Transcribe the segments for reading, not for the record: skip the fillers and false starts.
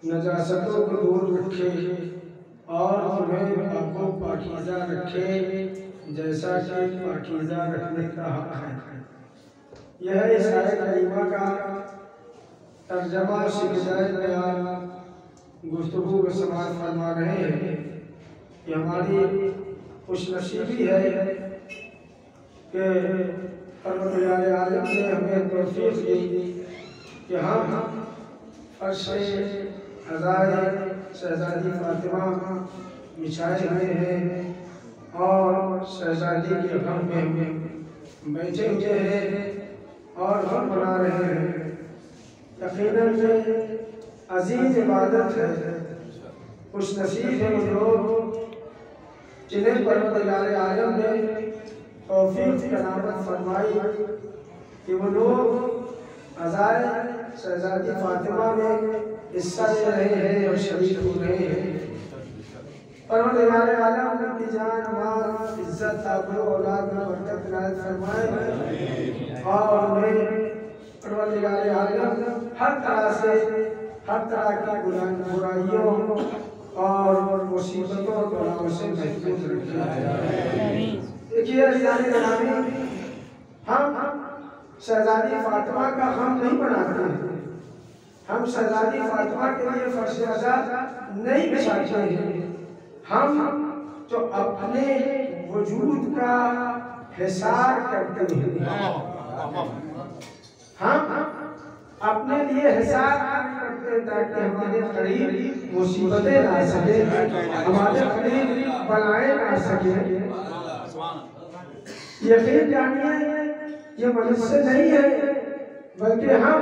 नजासतों को दूर रखे और तुम्हें आपको पाकीज़ा रखे जैसा कि पाकीज़ा रखने का हक है। यह इस आयत करीमा का तर्जमा शिकजाए बयान गुफ्तगू में समाअत फरमा रहे हैं कि हमारी खुशनसीबी है कि परवरदिगार आलम ने हमें तौफीक दी कि हम फर्शे हज़ारे शहज़ादी फातिमा बिछाए हुए हैं और शहज़ादी के गम में बैठे हुए हैं और हम बना रहे हैं। यकीनन ये अजीज इबादत है। खुश नसीब है वो लोग जिन्हें परवरदिगार आलम ने तौफीक करामत फरमाई कि वो लोग हज़ारे शहज़ादी फातिमा में हिस्सा ले रहे हैं और शरीक हो रहे हैं। परवरदिगार आलम की जान माल इज्जत आबरू औलाद में बरकत इनायत फरमाए और उन्हें परवरदिगार आलम हर तरह की बुराइयों और मुसीबतों और बलाओं से महफूज रखे। देखिए हम शहज़ादी फातिमा का हम नहीं बनाते हैं, हम शहज़ादी फातिमा के लिए फर्श आज़ाद नहीं बिछाते हैं। हम जो अपने वजूद का हिसार करते हैं, हम अपने लिए हिसार करते हैं ताकि हमारे करीब मुसीबतें ना सके, हमारे करीब बलाएं ना सके। यकीन जानिए ये मनुष्य नहीं है बल्कि हम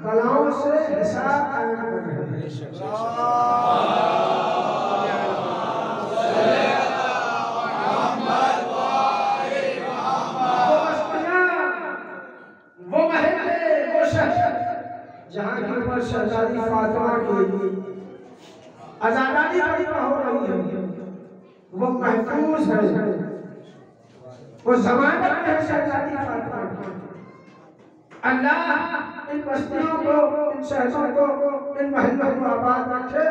बलाओं से हिसाब कायम कर रहे हैं। वो महल वो शहर जहाँ की ऊपर शहज़ादी फातिमा की आज़ादी हो रही है, वो महफूज है, वो ज़मानत है शहज़ादी फातिमा। अल्लाह इन बस्तियों को, इन शहरों को, इन महलों को आबाद रखे।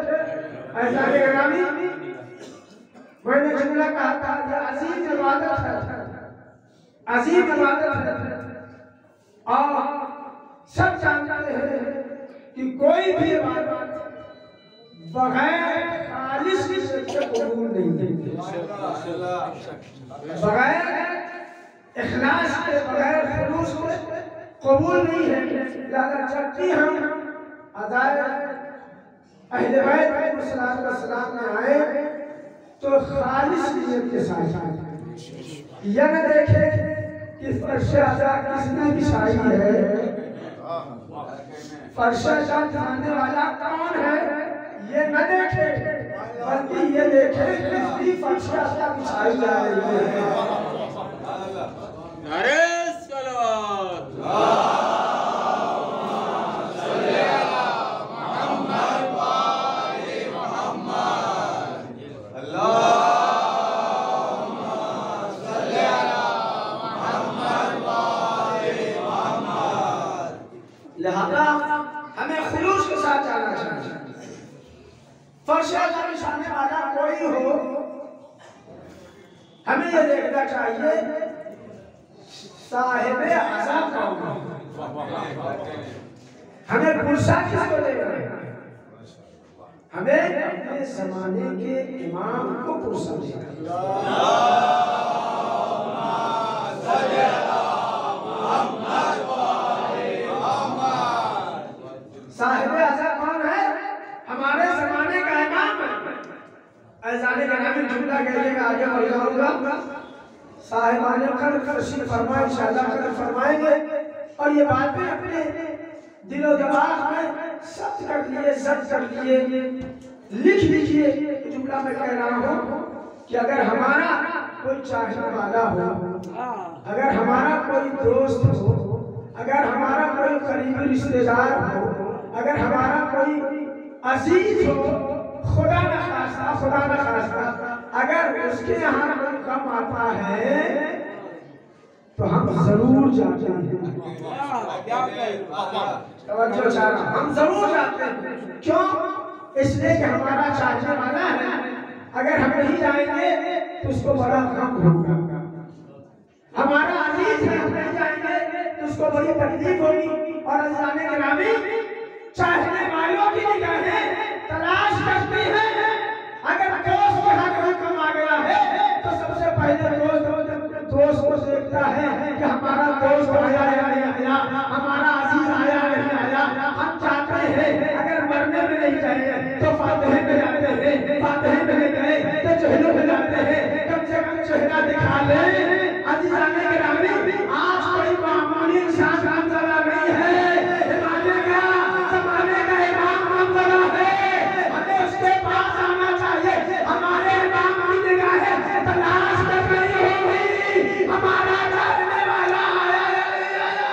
ऐसा गिरामी मैंने जुमला कहा था, यह अजीम इबादत है, अजीम इबादत है। और सब जानते हैं कि कोई भी इबादत बगैर खालिस से कबूल नहीं होती, बगैर इखलास के, बगैर खुलूस के कबूल नहीं है। लिहाजा जब भी हम अज़ाए अहले बैत अलैहिस्सलाम में आए तो खालिस नियत के साथ यह न देखे कि फर्श अज़ा किसने बिछाई है, फर्श अज़ा खाने वाला कौन है, ये न देखे, बल्कि ये देखे किसकी फर्श अज़ा बिछाई जा रही है। नारे सलावत, लिहाजा हमें खुलूस के साथ जाना चाहिए। फर्श अज़ा बिछाने वाला कोई हो, हमें ये देखना चाहिए साहिबे अज़ा कौन है, हमें पुरसा किसको देना है, हमें अपने ज़माने के इमाम को पुरसा देना है। साहिबे अज़ा कौन है? हमारे ज़माने का इमाम है। ऐज़ाने का नाम जुमला कहने में आगे बढ़ जाऊंगा। साहिबाने कल तशरीफ़ फरमाए, इंशाअल्लाह कल फरमाएंगे। और ये बातें अपने दिलो दिमाग में सब्त कर लिए, ज़ब्त कर लिए, लिख लीजिए। जुमला में कह रहा हूँ कि अगर हमारा कोई चाहने वाला हो, अगर हमारा कोई दोस्त हो, अगर हमारा कोई करीबी रिश्तेदार हो, अगर हमारा कोई अजीज हो, खुदा न खास्ता अगर उसके यहाँ कोई कम आता है तो हम जरूर जाते हैं। हम जरूर जाते हैं। क्यों? इसलिए कि हमारा चाहने वाला है। अगर हम नहीं जाएंगे तो उसको बड़ा गम होगा। हमारा अजीज है, हम नहीं जाएंगे तो उसको बड़ी तकलीफ होगी। और अज़ाने के नामी चाहने वालों की निगाहें तलाश करती हैं। अगर दोस्त के हाथ में कम आ गया है तो सबसे पहले दोस्त को देखता है कि हमारा दोस्त आया या नहीं आया, हमारा अजीज आया या नहीं आया। हम चाहते हैं अगर मरने में नहीं चाहिए तो फातिहे में जाते हैं, फातिहे में नहीं गए तो चहलों में जाते हैं, कम से कम चेहरा दिखा ले। अजीज़ाने के नामी आज कोई मामूली इंसान काम चला नहीं है, ज़माने का इमाम काम चला है। हमें उसके पास आना चाहिए। हमारे इमाम की निगाहें तलाश कर रही होगी, हमारा जानने वाला आया या नहीं आया।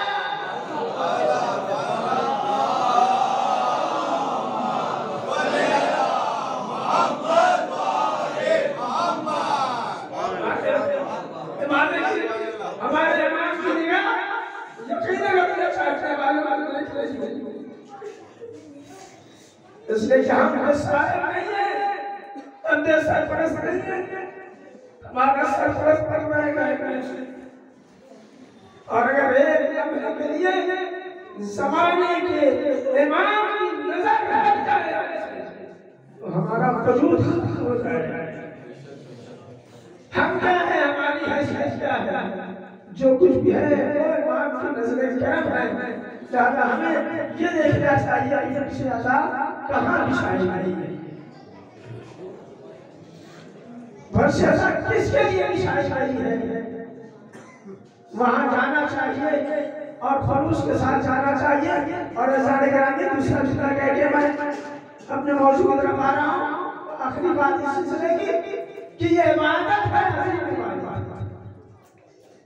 हमारे इमाम की निगाह यकीनन अपने चाहने वालों को देख रही है। इसलिए कि हम सारे नहीं है, अंधे सरपरस्त नहीं है, हमारा सरपरस्त बनवाएगा। और अगर एक लम्हे के लिए ज़माने के इमाम की नजर हट जाए तो हमारा वजूद खत्म हो जाएगा। हम क्या है, हमारी हैसियत क्या है, जो कुछ भी है वो इमाम की नजरें करम है। लिहाजा हमें ये देखना चाहिए कि अल्लाह कहाँ बिछाई गई है, फर्श अज़ा किसके लिए बिछाई गई है। वहाँ जाना चाहिए और खुलूस के साथ जाना चाहिए। और अज़ाने करानी दूसरा जुमला कह के मैं अपने मौजू को तरफ आ रहा हूँ। आखिरी बात इस सिलसिले की कि ये इबादत है,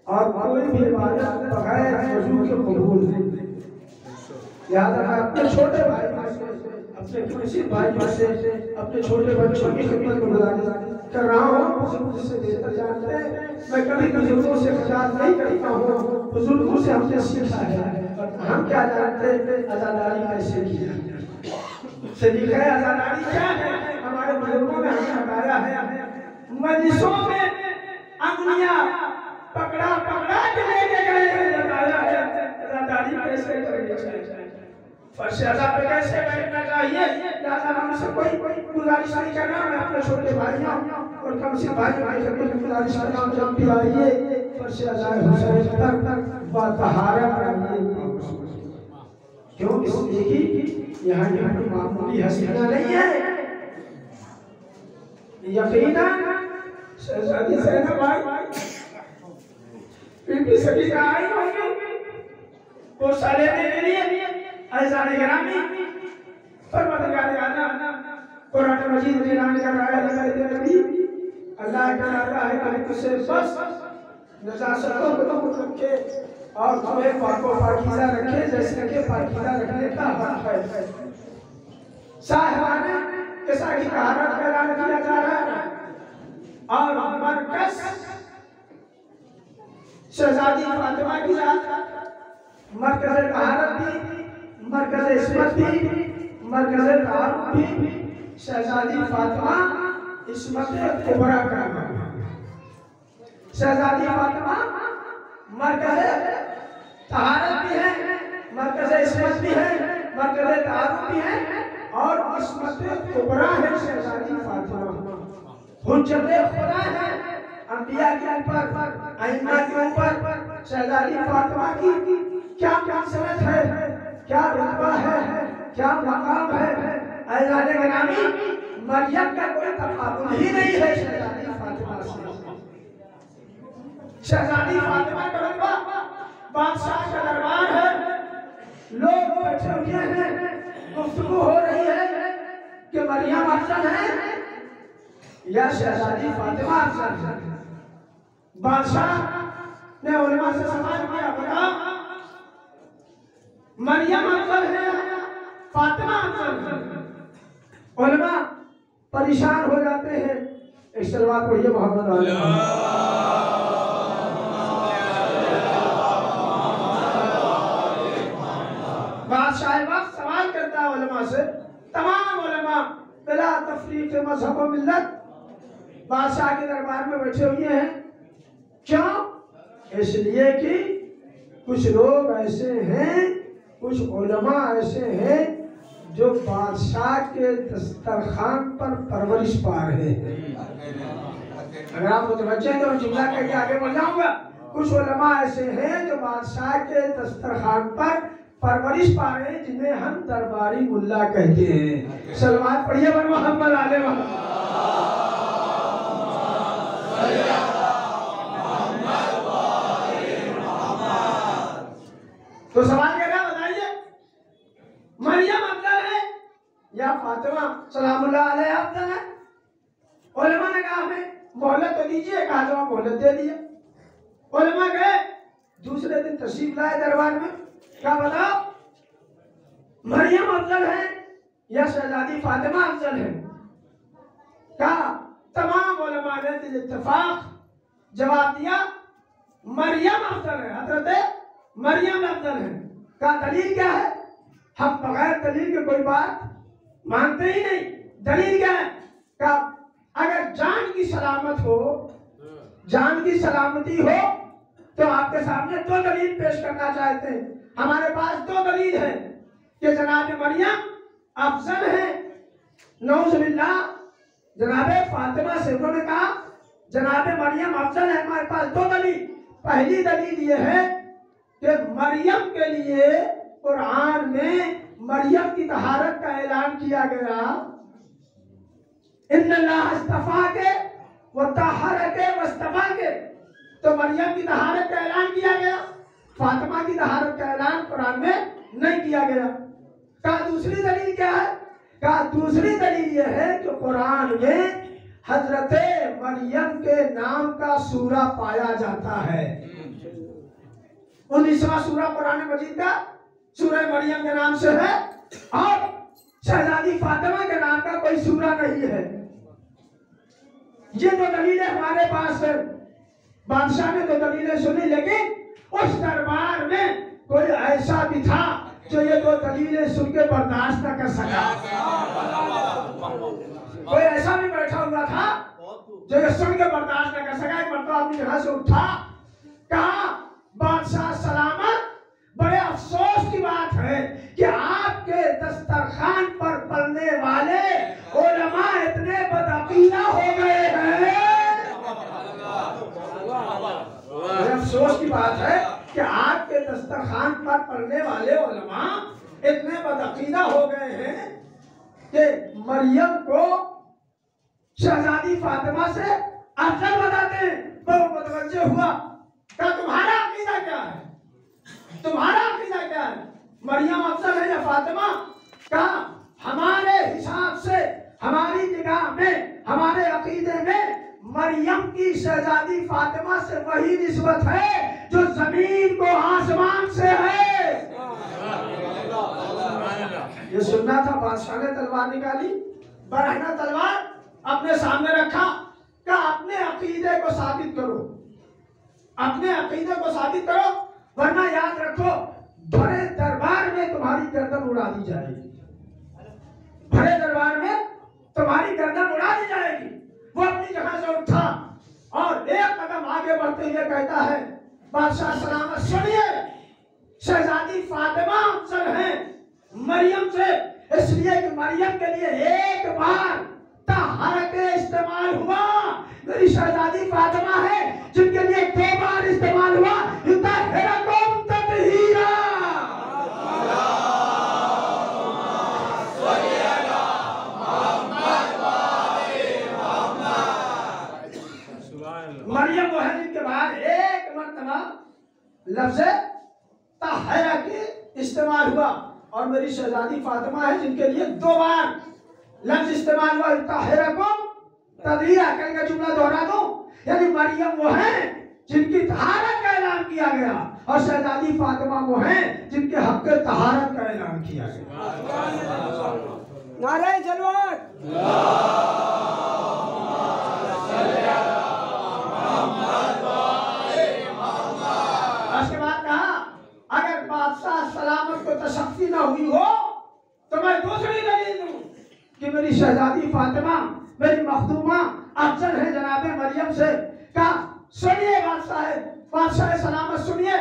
और कोई भी इबादत बगैर वज़ू के कबूल नहीं। लिहाजा मैं अपने छोटे भाई से, अपने किसी भाई से, अपने छोटे बच्चों की खिदमत को गुजारिश कर रहा हूँ। बुजुर्गों से बेहतर जानते हैं, मैं कभी बुजुर्गों से खिलाफ नहीं करता हूँ, बुजुर्गों से हमने सीखा है। हम क्या जानते आजादारी कैसे की जाती है। सही है, आजादारी क्या है? हमारे बुजुर्गों ने हमें बताया है, मजलिसों में अंगुलियां पकड़ा पकड़ा के लेके गए, बताया है आजादारी कैसे करनी चाहिए, फर्शदा पे कैसे बैठना चाहिए। लिहाजा हमसे कोई गुजारिश नहीं करना, मैं अपने छोटे भाइयों और कमसिन भाइयों की खिदमत में गुजारिश कर रहा हूं, जब भी आइए फर्शदा हुसैन पर बातहारा रहिए। क्यों? इसलिए कि यहाँ की मामूली हसीना नहीं है। यकीनन शहजादी ज़ैनब भाई बीबी सकीना आई होंगी वो सालेने के लिए। ऐज़ान गिरामी परवरदिगार आलम कुरान मजीद में ऐलान कर रहा है, नबी अल्लाह कहता है कि तुझसे बस नजासतों को रखे और तुम्हें पाको पाकीज़ा रखे जैसे कि पाकीज़ा रखने का हक है। साहिबाने किसा की तहारत का ऐलान किया जा रहा है और मरकज शहजादी फातिमा की जात, मरकज तहारत भी, मरकज इस्मत भी, मरकज तारुफ भी शहजादी फातिमा इस्मत कुबरा का नाम है। शहजादी फातिमा मरकज तहारत भी है, मरकज इस्मत भी है, मरकज तारुफ भी है और इस्मत कुबरा है शहजादी फातिमा। हुज्जत खुदा है अंबिया के ऊपर, अइम्मा के ऊपर। शहजादी फातिमा की क्या मंज़िलत है, क्या रुतबा है, क्या मकाम है। ऐज़ान गिरामी मरियम का कोई तफावुल ही नहीं है शहजादी फातिमा से। शहजादी फातिमा का रुतबा बादशाह का दरबार है, लोग बैठे हुए हैं, गुफ्तगू हो रही है कि मरियम अफजल है या शहजादी फातिमा अफजल है। बादशाह ने उलमा से सवाल किया, बताओ मरियम अफजल है फातिमा अफजल है? उलमा परेशान हो जाते हैं। एक सलवात पढ़िए मोहम्मद बादशाह वक्त सवाल करता है उलमा से, तमाम उलमा बिला तफरीक मजहब व मिल्लत बादशाह के दरबार में बैठे हुए हैं। क्यों? इसलिए कि कुछ लोग ऐसे हैं, कुछ उलमा ऐसे हैं जो बादशाह के दस्तरखान पर परवरिश पा रहे हैं। अगर आप मुतवज्जे हैं तो जुमला कह के आगे बढ़ जाऊंगा। कुछ उलमा ऐसे हैं जो बादशाह के दस्तरखान पर परवरिश पा रहे हैं, जिन्हें हम दरबारी मुल्ला कहते हैं। सलवात पढ़िए बर मोहम्मद आले मोहम्मद। तो सवाल क्या बताइए, मरियम अफजल है या फातिमा सलामुल्लाह अलैहा अफजल है? उलमा ने कहा हमें मोहलत तो दीजिए, कहा जवाब मोहलत दे दिया। उलमा गए, दूसरे दिन तशरीफ लाए दरबार में, क्या बताओ मरियम अफजल है या शहजादी फातिमा अफजल है? कहा तमाम उलमा ने इत्तेफाक जवाब दिया मरियम अफजल है, हजरत मरियम अफजल है। का दलील क्या है? हम बगैर दलील के कोई बात मानते ही नहीं। दलील क्या है? का अगर जान की सलामत हो, जान की सलामती हो, तो आपके सामने दो दलील पेश करना चाहते हैं। हमारे पास दो दलील है कि जनाब मरियम अफजल है। नऊज़ बिल्लाह जनाब फातिमा से उन्होंने कहा जनाब मरियम अफजल है। हमारे पास दो दलील। पहली दलील यह है कि मरियम के लिए कुरान में मरियम की तहारत का ऐलान किया गया। इन्नल्लाह इस्तफाके व तहरके वस्तफाके, तो मरियम की तहारत का ऐलान किया गया, फातिमा की तहारत का ऐलान कुरान में नहीं किया गया। कहा दूसरी दलील क्या है? कहा दूसरी दलील यह है कि कुरान में हजरत मरियम के नाम का सूरा पाया जाता है। 19वां सूरा कुरान मजीद का सूरह मरियम के नाम से है और शहजादी फातिमा के नाम का कोई सूरा नहीं है। ये दो दलीलें हमारे पास है। बादशाह ने दो दलीलें सुनी, लेकिन उस दरबार में कोई ऐसा भी था जो ये दो दलीलें सुन के बर्दाश्त न कर सका। कोई ऐसा भी बैठा हुआ था जो ये सुन के बर्दाश्त न कर सका। एक मरतबा अपनी जगह से उठा, कहा बादशाह सलामत, बड़े अफसोस की बात है कि आपके दस्तरखान पर पलने वाले उलमा इतने बदअकीदा हो गए हैं। बड़े अफसोस की बात है कि आपके दस्तरखान पर पलने वाले उलमा इतने बदअकीदा हो गए हैं कि मरियम को शहजादी फातिमा से अफजल बताते हैं। वो मुतवज्जे हुआ, क्या तुम्हारा अकीदा क्या है? तुम्हारा अकीदा क्या है? मरियम अफजल है या फातिमा? क्या हमारे हिसाब से, हमारी निगाह में, हमारे अकीदे में मरियम की शहजादी फातिमा से वही निस्बत है जो जमीन को आसमान से है। ये सुनना था। बादशाह ने तलवार निकाली, बरहना तलवार अपने सामने रखा, क्या अपने अकीदे को साबित करो, अपने अकीदे को साबित करो, वरना याद रखो बड़े दरबार में तुम्हारी गर्दन उड़ा दी जाएगी। बड़े दरबार में तुम्हारी गर्दन उड़ा दी जाएगी। वो अपनी जगह से उठा और एक कदम आगे बढ़ते हुए कहता है, बादशाह सलामत सुनिए, शहजादी फातिमा अफजल है मरियम से, इसलिए कि मरियम के लिए एक बार तहरक इस्तेमाल हुआ। मेरी शहजादी फातिमा है जिनके लिए 2 बार इस्तेमाल हुआ। युतहिरकुम तत्हीरा। मरियम वो है जिनके बाद एक मर्तबा लफ्ज़ तहरा के इस्तेमाल हुआ, और मेरी शहजादी फातिमा है जिनके लिए 2 बार लफ्ज़ इस्तेमाल हुआ। तहरकुम तदहीरा। कल का जुमला दोहरा दो, यानी मरियम वो है जिनकी तहारत का ऐलान किया गया, और शहजादी फातिमा वो है जिनके हक के तहारत का ऐलान किया गया। नारे जलवत। उसके बाद कहा, अगर बादशाह सलामत को तशफ़ी न हुई हो तो मैं दूसरी दलील दूं कि मेरी शहजादी फातिमा, मेरी मखदूमा अफजल है जनाबे मरियम से। का सुनिए बादशाह सलामत सुनिए,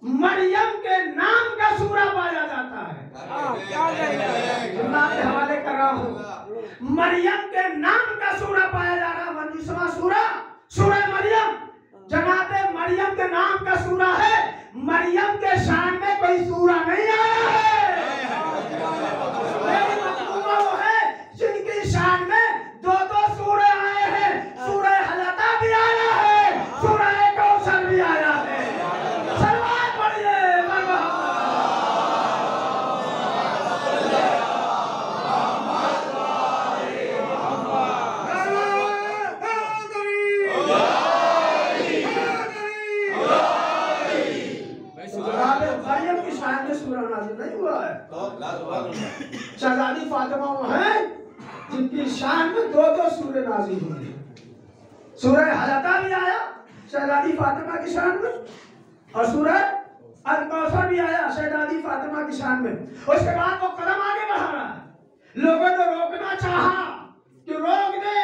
मरियम के नाम का सूरा पाया जाता है। के हवाले कर रहा हूँ, मरियम के नाम का सूरा पाया जा रहा है। 19वां सूरा सूरह मरियम, जनाबे मरियम के नाम का सूरा है। मरियम के शान में कोई सूरा नहीं आया है। मेरी मखदूमा वो है जिनकी शान में 2 सूरे आए हैं। सूरह हलता भी आया है, सूरह कौसर भी आया है। सलवात पढ़िए। मरियम की शान में सूरा नाज़िल नहीं हुआ है। शहजादी फातिमा वो है जिनकी शान में 2 सूरे नाज़िल हुए। सूरह हलता भी आया शहजादी फातिमा की शान में, और सूरह अल कौसर भी आया शहजादी फातिमा की शान में। उसके बाद वो कदम आगे बढ़ा रहा है। लोगों ने रोकना चाहा कि रोक दे,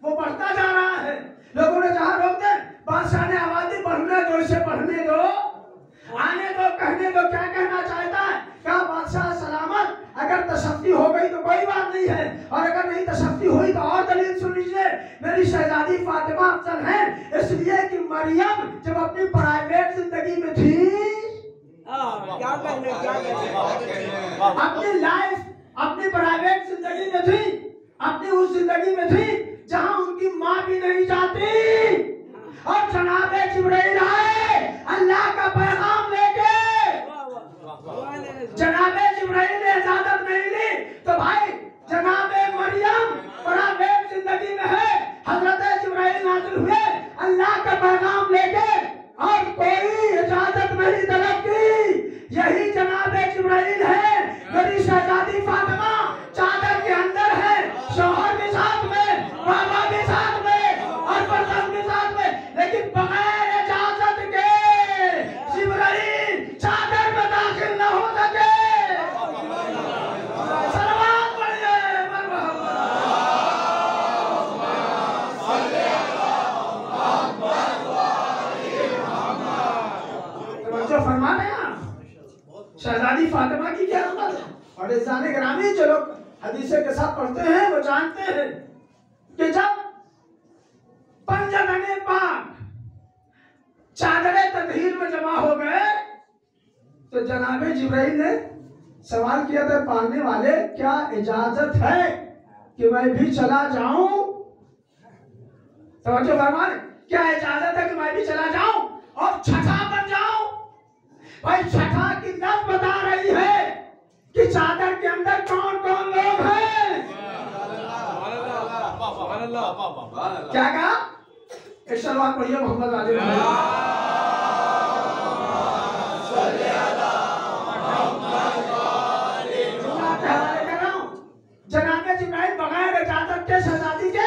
वो बढ़ता जा रहा है। लोगों ने चाहा रोक दे, बादशाह ने आवाज दी, बढ़ने दो, इसे बढ़ने दो, आने दो, कहने दो क्या कहना चाहता है। क्या बादशाह सलामत, अगर तशफ़ी हो गई तो कोई बात नहीं है, और अगर नहीं तशफ़ी हुई तो और दलील सुन लीजिए। मेरी शहजादी फातिमा अफजल है इसलिए कि मरियम जब अपनी प्राइवेट जिंदगी में थी, अपनी लाइफ, अपनी प्राइवेट जिंदगी में थी, अपनी उस जिंदगी में थी जहां उनकी माँ भी नहीं जाती, और जनाबे जिब्राइल आए अल्लाह का पैगाम लेके। जनाबे जिब्राइल ने इजाजत नहीं ली तो भाई जनाबे मरियम प्राइवेट जिंदगी में है, हजरत जिब्राइल नाज़िल हुए अल्लाह का पैगाम लेके, और कोई इजाजत नहीं तलब की। यही जनाबे जिब्राइल है। मेरी शहजादी फातिमा चादर के अंदर है, शौहर के साथ में, बाबा के साथ में, और बरदस्त के साथ में, लेकिन बगैर इजाजत के जिब्राइल चादर मोहम्मद है। और इंसान गिरामी जो लोग हदीसे के साथ पढ़ते हैं वो जानते हैं कि जब पंजगने पाक चादरे तदहीर में जमा हो गए तो जनाबे जिब्राइल ने सवाल किया था, पालने वाले क्या इजाजत है कि मैं भी चला जाऊं? समझो फरमान, क्या इजाजत है कि मैं भी चला जाऊं और छठा बन जाऊं? भाई छठा की लफ्ज बता रही है कि चादर के अंदर कौन कौन लोग हैं। क्या कहा? एक सलवात पढ़िए मोहम्मद वाले जनाबे जिब्राइल बगैर इजाजत के शहजादी के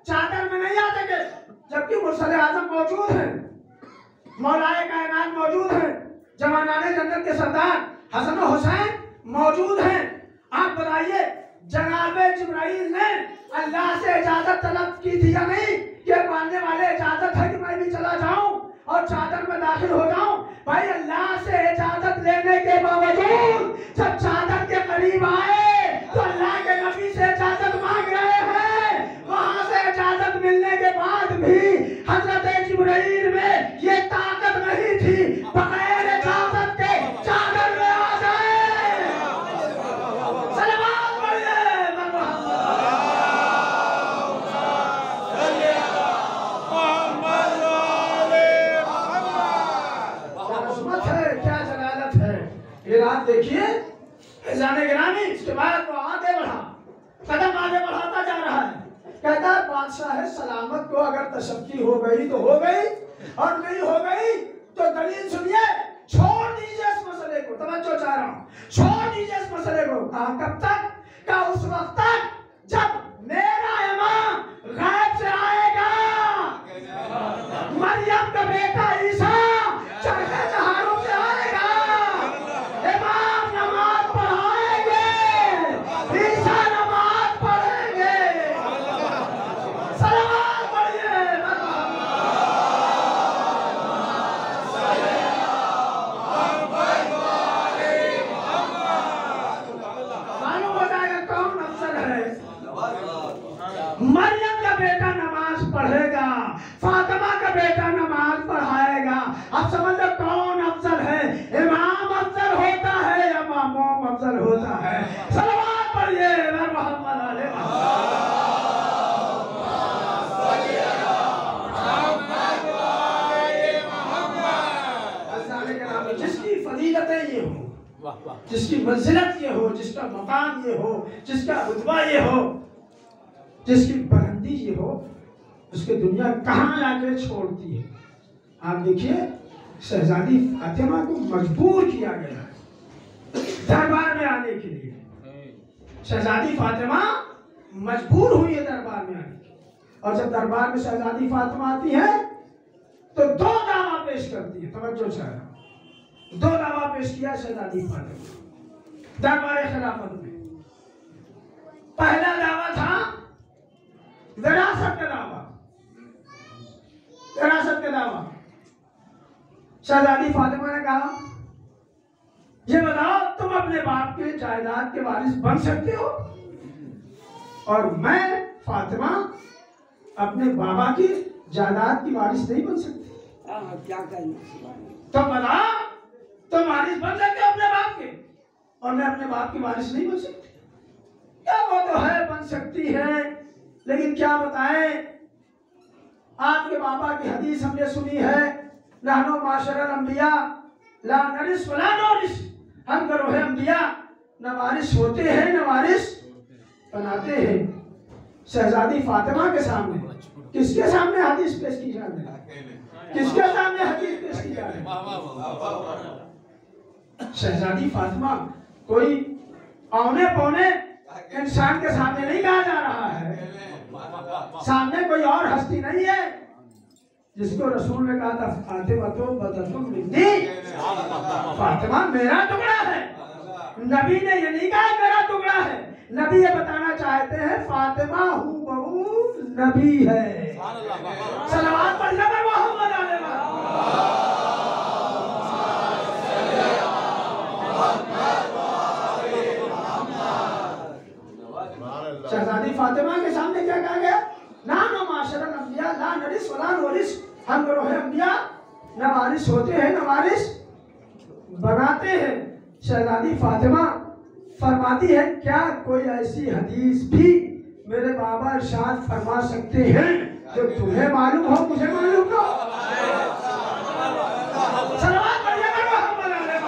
चादर में नहीं आ सके, जबकि मुर्सले आजम मौजूद हैं, मौलाए कायनात मौजूद हैं, जवानाने जन्नत के सरदार हसन और हुसैन मौजूद हैं। आप बताइए जनाबे जिब्राइल ने अल्लाह से इजाजत तलब की थी या नहीं कि मानने वाले इजाजत है कि मैं भी चला जाऊं और चादर में दाखिल हो जाऊं? भाई अल्लाह से इजाजत लेने के बावजूद जब चादर के करीब आए तो अल्लाह के नबी से इजाजत मांग रहे हैं। वहां से इजाजत मिलने के बाद भी हजरत जिब्राइल में ये ताकत नहीं थी बगैर इजाजत के चादर में आ जाए। सलावत पढ़िए क्या जलालत है। ये रात देखिए जाने गिरामी, इसके बाद वो आगे बढ़ा, कदम आगे बढ़ाता जा रहा है। कहता है बादशाह है सलामत को अगर तशक्की हो गई तो हो गई और नहीं हो गई तो दलील सुनिए, छोड़ दीजिए इस मसले को। तवज्जो चाह रहा हूं, छोड़ दीजिए इस मसले को। कहा कब तक? का उस वक्त तक जब मेरा इमाम गैब से आएगा, मरियम का बेटा ईसा चरखे चहारों से आएगा, इमाम नमाज पढ़ाएंगे, ईसा नमाज पढ़ेंगे। सलावत पढ़िए मालूम हो जाएगा कौन अफसर है। मरियम का बेटा नमाज पढ़ेगा, फातिमा का बेटा नमाज पढ़ाएगा। अब समझ लो कौन अफजल है, इमाम अफजल होता है या मामूम अफजल होता है। सलावत पढ़िए मोहम्मद जिसकी फजीलतें ये हो, जिसकी मंजिलत ये हो, जिसका मकाम ये हो, जिसका रुतबा ये हो, जिसकी बुलंदी ये हो, उसकी दुनिया कहाँ लाके छोड़ती है। आप देखिए शहजादी फातिमा को मजबूर किया गया दरबार में आने के लिए। शहजादी फातिमा मजबूर हुई है दरबार में आने की, और जब दरबार में शहजादी फातिमा आती है तो दो दावा पेश करती है। तवज्जो चाह रहा हूं, दो दावा पेश किया शहजादी फातिमा दरबार खिलाफत में। पहला दावा था विरासत का दावा, विरासत का दावा। शहजादी फातिमा ने कहा ये बताओ तुम अपने बाप के जायदाद के वारिस बन सकते हो और मैं फातिमा अपने बाबा की जायदाद की वारिस नहीं बन सकती। क्या करना? तो बता, तुम वारिस बन सकते हो अपने बाप के और मैं अपने बाप की वारिस नहीं बन सकती? क्या वो तो है बन सकती है, लेकिन क्या बताएं, आपके बाबा की हदीस हमने सुनी है, नहनु माशरल अंबिया ला नरिस वला नोरिस, हम गरोह अंबिया न वारिस होते हैं न वारिस बनाते हैं। शहजादी फातिमा के सामने, किसके सामने हदीस पेश की जा रही है? किसके सामने हदीस पेश की जा रही है? शहजादी फातिमा कोई औने पौने इंसान के सामने नहीं कहा जा रहा है, सामने कोई और हस्ती नहीं है जिसको रसूल ने कहा था फातिमा तो बदतुम मिन्नी, फातिमा मेरा टुकड़ा है। नबी ने ये नहीं कहा मेरा टुकड़ा है, नबी ये बताना चाहते हैं फातिमा हूबहू नबी है। सलावत पढ़ना पर मोहम्मद अलैहि शहजादी फातिमा के सामने क्या कहा गया? नानो माशरल अंबिया ला नरिस वला नोरिस, हम रोहे अंबिया न वारिस होते हैं न वारिस बनाते हैं। शहजादी फातिमा फरमाती है, क्या कोई ऐसी हदीस भी मेरे बाबा इरशाद फरमा सकते हैं जो तुम्हें मालूम हो मुझे मालूम हो? सलवात पढ़िएगा मोहम्मद अलैहि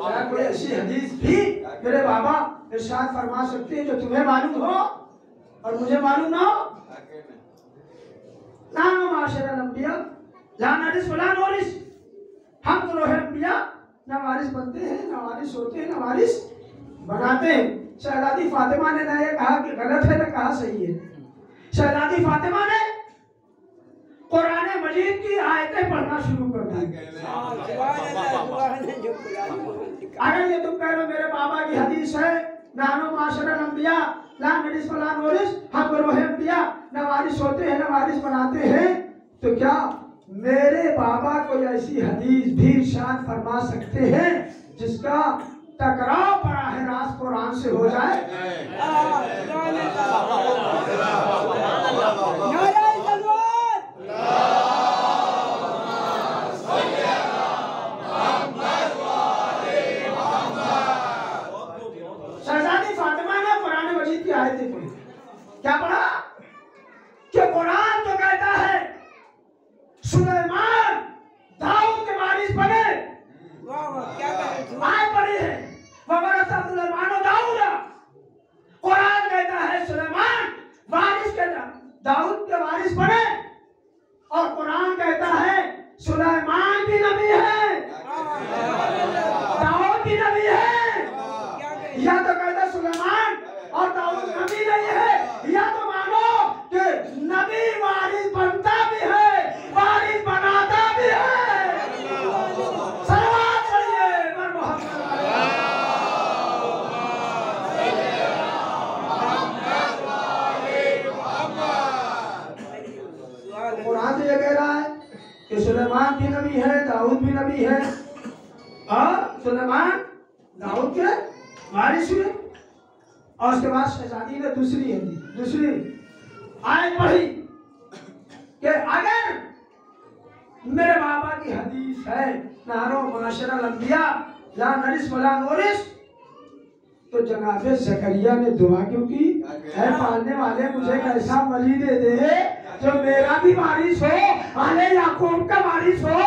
क्या कोई ऐसी हदीस भी मेरे बाबा इरशाद फरमा सकते हैं जो तुम्हें मालूम हो और मुझे मालूम ना हो? नानो माशरल अंबिया ला नरिस वला नोरिस, हम तो रोहे अंबिया न वारिस बनते हैं न वारिस होते हैं न वारिस बनाते हैं। शहजादी फातिमा ने ना ये कहा कि गलत है न कहा सही है। शहजादी फातिमा ने कुरान मजीद की आयतें पढ़ना शुरू कर दी। अगर ये तुम कह रहे हो मेरे बाबा की हदीस है, नानो माशरल अंबिया ला नरिस वला नोरिस, हम रोहे अंबिया न वारिस होते हैं न वारिस बनाते हैं, तो क्या मेरे बाबा कोई ऐसी हदीस भी इरशाद फरमा सकते हैं जिसका टकराव बराह रास्त कुरान से हो जाए? शहजादी फातिमा ने कुरान मजीद की आयतें पढ़ी। क्या पढ़ा? कि कुरान तो कहता है सुलेमान दाऊद के वारिस बने। आयत पढ़ी है ववरसा सुलेमान और दाऊद। कुरान कहता है सुलेमान वारिस के दाऊद के वारिस बने, और कुरान कहता है सुलेमान भी नबी है, दाऊद भी नबी है। या तो कहता सुलेमान और दाऊद नबी नहीं है, या तो मानो कि नबी वारिस बनता भी है, वारिस बनाता भी है। सलवात पढ़िए बर मोहम्मद। कुरान तो ये कह रहा है कि सुलेमान भी नबी है, दाऊद भी नबी है, और सुलेमान दाऊद के वारिस हुए। और उसके बाद शहजादी ने दूसरी आयत पढ़ी कि अगर मेरे बाबा की हदीस है नानो माशरल अंबिया ला नरिस वला नोरिस, तो जनाब ज़करिया ने दुआ क्यों की? है पालने वाले मुझे एक ऐसा वली दे दे जो मेरा भी वारिस हो, आले याकूब का वारिस हो।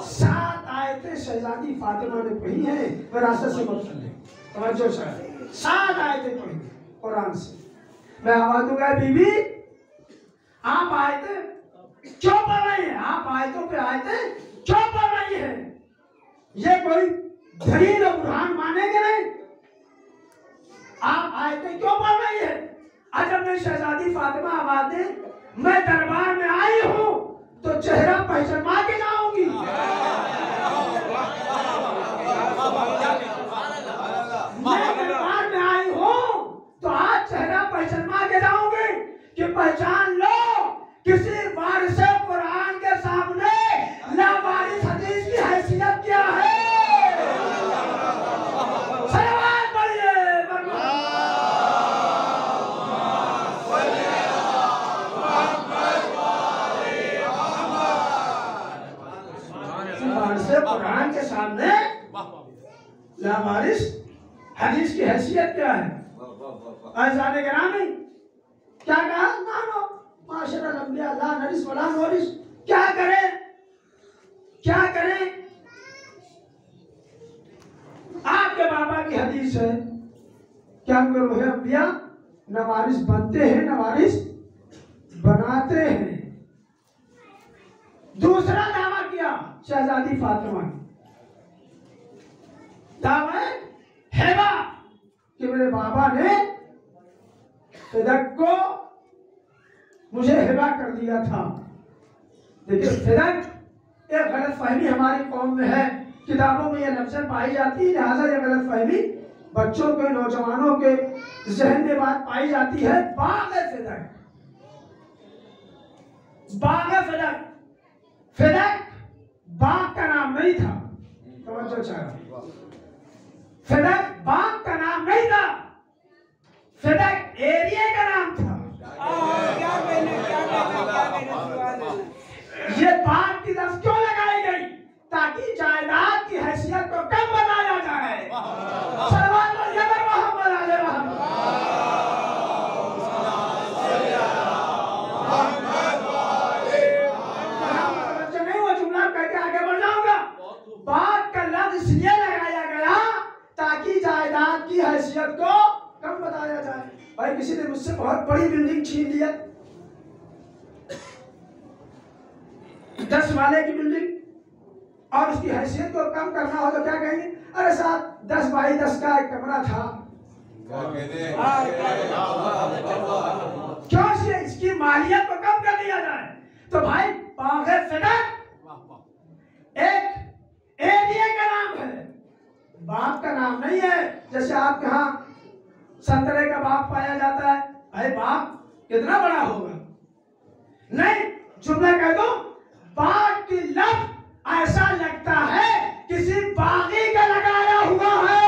7 आयतें शहजादी फातिमा ने पढ़ी हैं विरासत से मतलब है। तवज्जो से 7 आयतें पढ़ी कुरान से। मैं आवाज दूंगा बीबी आप आयतें क्यों पढ़ रही हैं? आप आयतों पे आयतें क्यों पढ़ रही हैं? ये कोई दलील और बुरहान मानेंगे नहीं। आप आयतें क्यों पढ़ रही हैं? अजब में शहजादी फातिमा आवाज दे, मैं दरबार में आई हूँ तो चेहरा पहचान के जाऊंगी। मैं दरबार में आई हूँ तो आज चेहरा पहचान के जाऊंगी कि पहचान लो किसी वारिस कुरान के सामने लावारिस हदीस की हैसियत क्या है। सलावत पढ़िए वारिस कुरान के सामने लावारिस हदीस की हैसियत क्या है? आज़ाद गिरामी क्या कहा? नानो माशरल अंबिया ला नरिस वला नोरिस। क्या करें क्या करें? आपके बाबा की हदीस है क्या रोहे अंबिया न वारिस बनते हैं न वारिस बनाते हैं। दूसरा दावा किया शहजादी फातिमा ने, दावा हेबा कि मेरे बाबा ने फिदक को मुझे हिबा कर दिया था। देखिए फिदक एक गलत फहमी हमारी कौम में है, किताबों में यह लफ्ज़ पाई जाती है, लिहाजा यह गलत फहमी बच्चों के नौजवानों के जहन में बात पाई जाती है। बाग फिदक नहीं था। समझो चाहे फेडक बाग का नाम नहीं था, फेडक एरिया का नाम था। क्या कहना ये बाग की लफ्ज क्यों लगाई गई? ताकि जायदाद की हैसियत को कम बनाया जाए। सलवात मोहम्मद अलैहि नहीं, वो जुमला कह के आगे बढ़ जाऊंगा। बाग का लफ्ज इसलिए लगाया गया ताकि जायदाद की हैसियत को कम बताया जाए। भाई किसी ने मुझसे बहुत बड़ी बिल्डिंग छीन लिया, 10 माले की बिल्डिंग, और उसकी हैसियत को कम करना हो तो क्या कहेंगे? अरे साहब 10 बाई 10 का एक कमरा था। क्यों से इसकी मालियत को कम कर दिया जाए? तो भाई बाग़े फेडक एक एरिया का नाम है, बाग का नाम नहीं है। जैसे आपके यहाँ संतरे का बाग पाया जाता है, भाई बाग कितना बड़ा होगा? नहीं, जुमला कह दो बाग की लफ्ज ऐसा लगता है किसी बागी का लगाया हुआ है।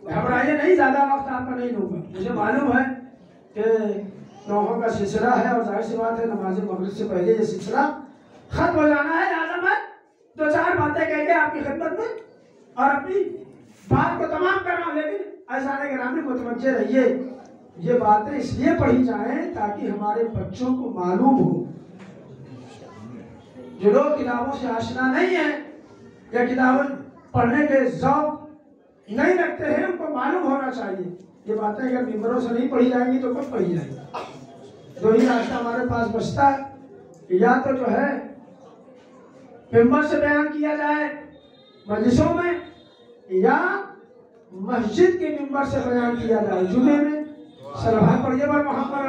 घबराइए नहीं, ज्यादा वक्त आपका नहीं लूंगा। मुझे मालूम है कि नौहों का सिलसिला है और जाहिर सी बात है नमाज मगरिब से पहले ये सिलसिला खत्म हो जाना है। लिहाजा मैं 2-4 बातें कह के आपकी खिदमत में और अपनी बात को तमाम कर रहा हूँ। लेकिन ऐसा नहीं ग्रामी मुतवज्जे रहिए, ये बातें इसलिए पढ़ी जाएं ताकि हमारे बच्चों को मालूम हो। जो लोग किताबों से आशना नहीं है या किताबें पढ़ने के शौक नहीं रखते हैं, उनको मालूम होना चाहिए। ये बातें अगर मिंबरों से नहीं पढ़ी जाएंगी तो कब पढ़ी जाएंगी? 2 ही रास्ता हमारे पास बचता है, या तो जो है मिंबर से बयान किया जाए मजलिसों में, या मस्जिद के मिंबर से बयान किया जाए जुमे में। सलावत पढ़िए पर मोहम्मद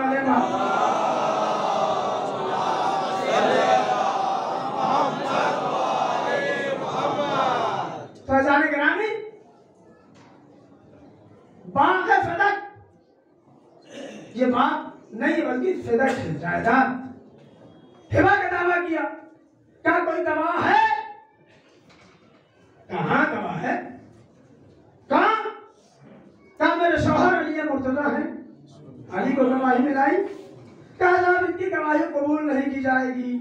तो जाने ग्रामी बाग है फेडक, ये बाग नहीं बल्कि फेडक है, जायदाद। हिबा का दावा किया, क्या कोई गवाह है? कहाँ गवाह है? कहाँ? क्या मेरे शौहर अली मुर्तजा है? अली को गवाही मिलाई, क्या जब इनकी गवाही कबूल नहीं की जाएगी?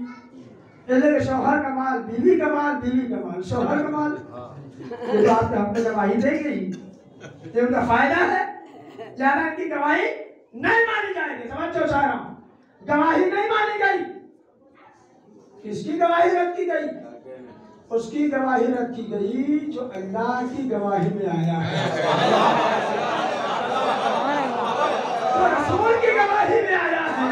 इसलिए शौहर का माल बीवी का माल, बीवी का माल शौहर का माल। ये बात तो हमने गवाही देगी, ये उनका फायदा है। ज्यादा इनकी गवाही नहीं मानी जाएगी। समझो चाह रहा हूं, गवाही नहीं मानी गई। किसकी गवाही रख की गई? उसकी गवाही रखी गई जो अल्लाह की गवाही में आया है, तो रसूल की गवाही में आया है।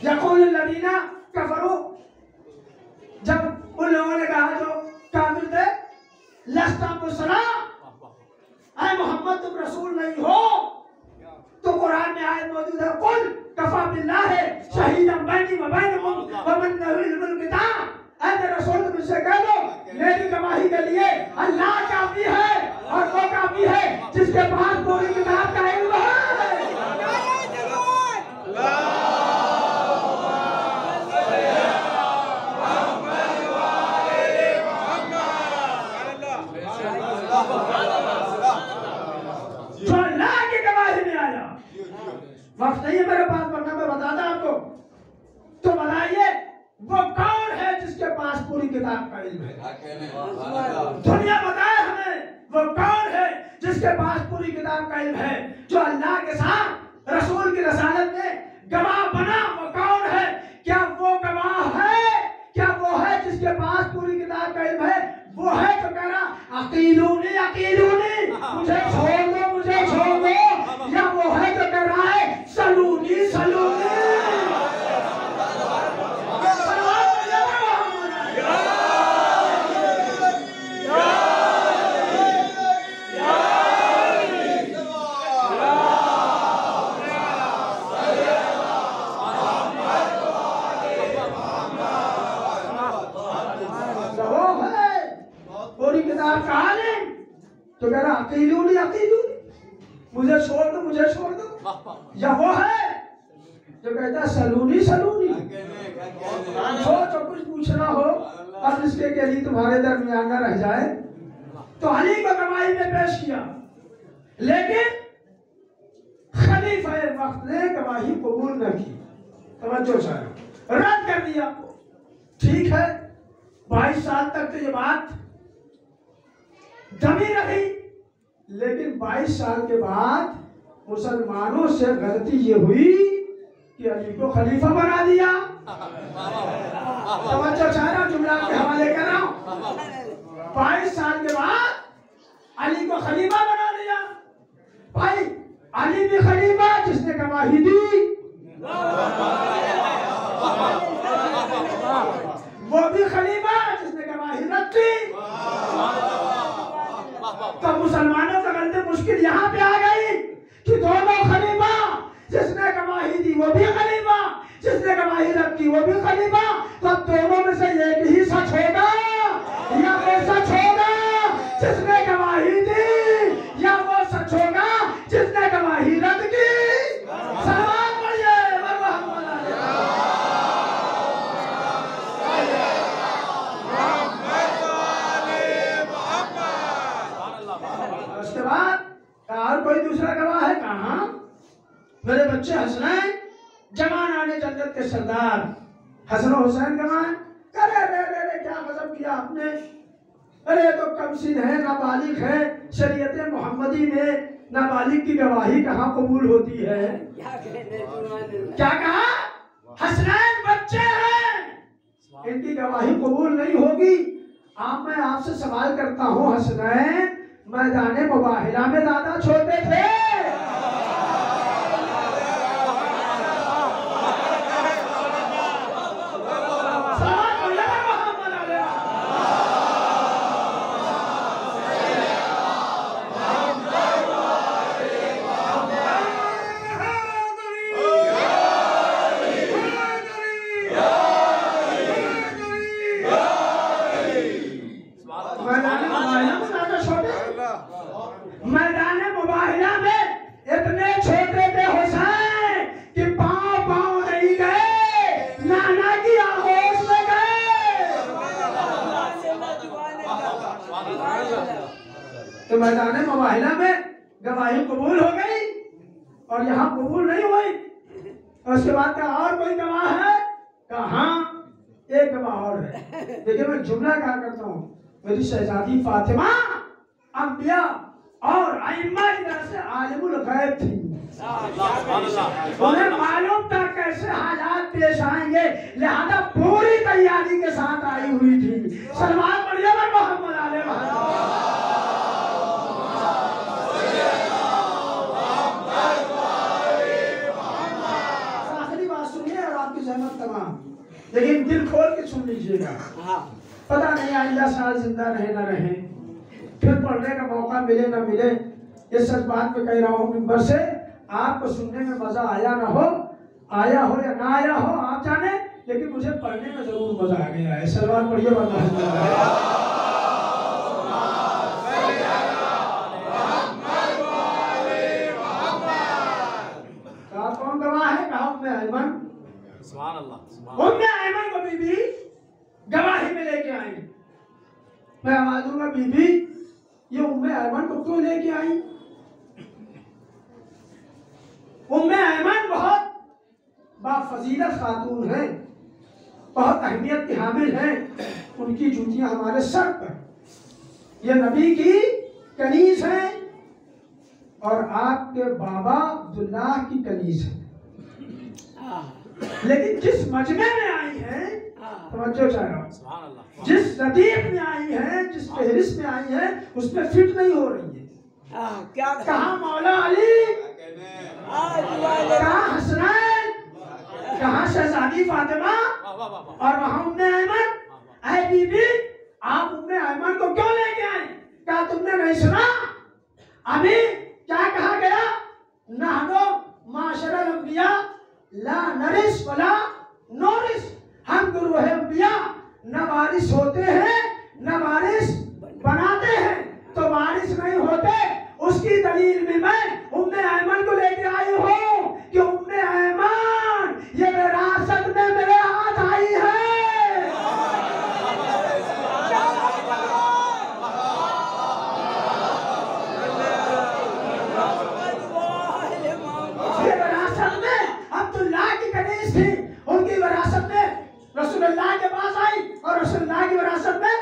यक़ूल लदीना कफरू, जब उन लोगों ने कहा जो काफिर थे, लस्ता मुरसला, ऐ मोहम्मद तुम रसूल नहीं हो, तो कुरान में आयत मौजूद है, कुल कफा बिल्लाह शहीदन बैनी व बैनकुम व मन नज़िलुल किताब। ऐ मेरे रसूल तुम इससे कह दो मेरी गवाही के लिए अल्लाह काफी है, और वो काफी है जिसके पास पूरी किताब का इल्म है। वक्त नहीं है मेरे पास, वरना मैं बताता आपको। तो बताइए वो कौन है जिसके पास पूरी किताब का इल्म है? दुनिया बताए हमें वो कौन है जिसके पास पूरी किताब का इल्म है, जो अल्लाह के साथ रसूल की रसालत में गवाह बना। वो कौन है? क्या वो गवाह है? क्या वो है जिसके पास पूरी किताब का इल्म है? वो है जो कह रहा अकीलूनी अकीलूनी, मुझे छोड़ दो, मुझे छोड़ दो, या वो है जो कह रहा है सलूनी सलूनी? सरदार कहा नहीं तो कह रहा अकेलूनी अकेलूनी, मुझे छोड़ दो मुझे छोड़ दो। या वो है जो कहता सलूनी सलूनी, जो कुछ पूछना हो अब इसके के लिए तुम्हारे दरमियान न रह जाए। तो अली को गवाही में पेश किया, लेकिन खलीफा वक्त ने गवाही कबूल न की। तवज्जो चाहे, रद्द कर दिया। ठीक है, 22 साल तक तो ये बात दबी रही, लेकिन 22 साल के बाद मुसलमानों से गलती ये हुई कि अली को खलीफा बना दिया। तवज्जो चाहे, जुमला के हवाले कर रहा हूं। 22 साल के बाद अली को खलीफा बना दिया। भाई अली भी खलीफा जिसने गवाही दी, वो भी खलीफा जिसने गवाही रखी। तो मुसलमानों का गलती मुश्किल यहाँ पे आ गई कि दोनों खलीफा, जिसने गवाही दी वो भी खलीफा, जिसने गवाही रखी वो भी खलीफा। तो दोनों में से एक ही सच होगा या वो सच होगा जिसने गवाही दी, या वो सच होगा जिसने गवाही रद्द की। सलाम पढ़िए। उसके बाद और कोई दूसरा गवाह है? कहा मेरे बच्चे हसनैन जवान आने जन्नत के सरदार हसन हुसैन गवाह। अरे रे रे रे क्या गजब किया आपने, अरे तो कमसिन है, नाबालिग है, शरीयत मोहम्मदी में नाबालिग की गवाही कहाँ कबूल होती है? क्या कहा? हसनैन बच्चे हैं, इनकी गवाही कबूल नहीं होगी। अब मैं आपसे सवाल करता हूँ, हसनैन मैदान मुबाहिला में ज्यादा छोटे थे? मैदान मुबाहिला में इतने छोटे थे हुसैन कि पांव पांव नहीं गए, नाना की आगोश में गए। तो मैदान मुबाहिला में गवाही कबूल हो गई और यहाँ कबूल नहीं हुई। उसके बाद का और कोई गवाह है? कहाँ? एक गवाह और है। देखिए मैं जुमला क्या करता हूँ, मेरी शहजादी फातिमा अंबिया और अइम्मा की तरह से आलिमुल गैब थी। उन्हें मालूम था कैसे हालात पेश आएंगे, लिहाजा पूरी तैयारी के साथ आई हुई थी। सलमान मरियम मोहम्मद आले आखिरी बात सुनिए और आपकी जहमत तमाम, लेकिन दिल खोल के सुन लीजिएगा। पता नहीं आइंदा साल जिंदा रहे ना रहे, फिर पढ़ने का मौका मिले ना मिले। ये सच बात में कह रहा हूँ मिंबर से, आपको सुनने में मजा आया ना हो, आया हो या ना आया हो आप जाने, लेकिन मुझे पढ़ने में जरूर मजा आ गया है। सलमान पढ़िए वरना कौन गवाह है? कहा उम्मे ऐमन। उम्मे ऐमन को बीबी गवाही में लेके आई। मैं आवाज दूंगा, बीबी ये उम्मे ऐमन को क्यों लेके आई? उम्मे ऐमन बहुत बाफजीलत खातून है, बहुत अहमियत की हामिल है। उनकी जूतियां हमारे सर पर, ये नबी की कनीज है और आपके बाबा अब्दुल्लाह की कनीज है। लेकिन जिस मजमे में आई है, तवज्जो चाह रहा हूं, जिस रदीफ में आई है, जिस फहरिस्त में आई है, उसमें फिट नहीं हो रही है। क्या कहा मौला अली, कहा हसनैन, कहा शहजादी फातिमा और वहां उम्मे ऐमन। ऐ बीबी आप उम्मे ऐमन को क्यों लेके आए? क्या तुमने नहीं सुना अभी क्या कहा गया? नहनो माशरल अंबिया ला नरिस वला नोरिस, हम गुरु है अंबिया, न वारिस होते हैं न वारिस बनाते दलील में मैं उम्मे ऐमन को लेके आई हूँ कि उम्मे ऐमन ये विरासत में मेरे हाथ आई है। ये विरासत में अब्दुल्लाह की कनीज थी, उनकी विरासत में रसूलुल्लाह के पास आई और रसूलुल्लाह की विरासत में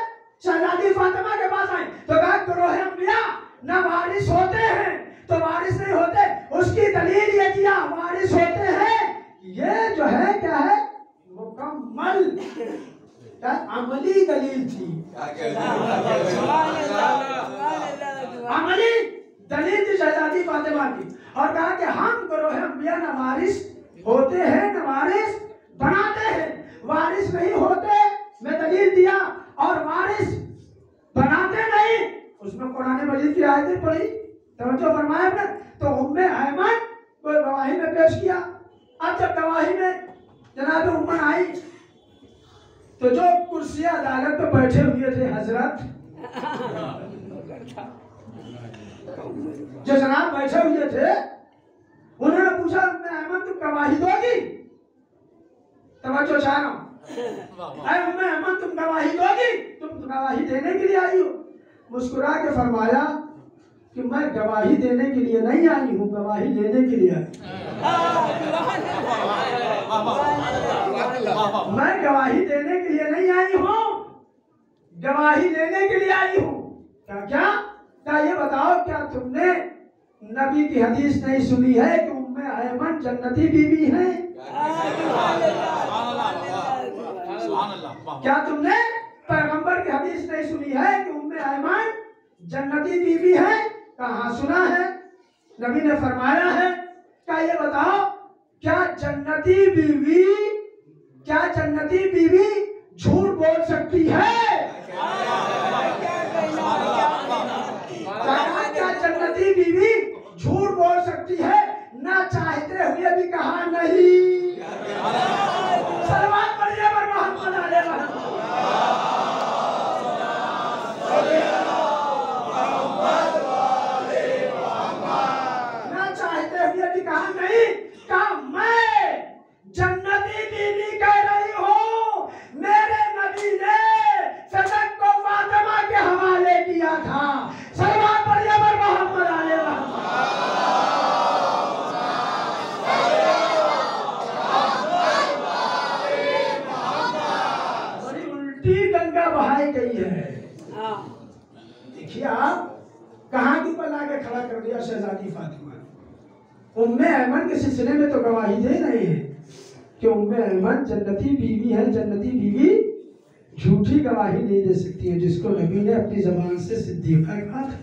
शहजादी फातिमा के पास आई। तो कहा गुरोह अंबिया ना वारिस होते हैं तो वारिस नहीं होते, उसकी दलील ये दिया वारिस होते हैं। ये जो है क्या है, मुकम्मल अमली दलील थी, अमली दलील थी शहजादी फातिमा की। और कहा कि हम गुरोह अंबिया ना वारिस होते हैं ना वारिस बनाते हैं, वारिस नहीं होते मैं दलील दिया और वारिस बनाते नहीं, उसमें कुरान मजीद की आयतें पढ़ी, तवज्जो फरमाया आपने। तो उम्मे ऐमन को गवाही में पेश किया। अब जब गवाही में जनाब उम्मन आई तो जो कुर्सी अदालत पे बैठे हुए थे हजरत, जो जनाब बैठे हुए थे, उन्होंने पूछा उम्मे ऐमन तुम गवाही दोगी? तवज्जो चाह रहा हूं, अरे उम्मे ऐमन तुम गवाही दोगी? तुम गवाही देने के लिए आई हो? मुस्कुरा के फरमाया कि मैं गवाही देने के लिए नहीं आई हूँ, गवाही लेने के लिए आई। मैं गवाही देने के लिए नहीं आई हूँ, गवाही लेने के लिए आई हूँ। क्या ये बताओ, क्या तुमने नबी की हदीस नहीं सुनी है कि उम्मे ऐमन जन्नती बीवी है? क्या तुमने पैगंबर की हदीस नहीं सुनी है कि उम्मे ऐमन जन्नती बीवी है? कहाँ सुना है? नबी ने फरमाया है। क्या ये बताओ, क्या जन्नती बीवी झूठ बोल सकती है? क्या जन्नती बीवी झूठ बोल सकती है? ना चाहते हुए भी कहा नहीं। सलवात पढ़िए पर मोहम्मद अलैहि ना चाहते हुए भी कहा नहीं। कहा मैं जन्नती बीवी कह रही हूँ, मेरे नबी ने सदक को फातिमा के हवाले किया था। सलवात पढ़िए पर मोहम्मद अलैहि गंगा बहाई गई है। देखिए आप कहाँ की पर लाके खड़ा कर दिया शहजादी फातिमा। उम्मे ऐमन के सिलसिले में तो गवाही दे रहे हैं कि उम्मे ऐमन जन्नती बीवी है, जन्नती बीवी झूठी गवाही नहीं दे सकती है, जिसको नबी ने अपनी जबान से सिद्दीक़ा कहा था।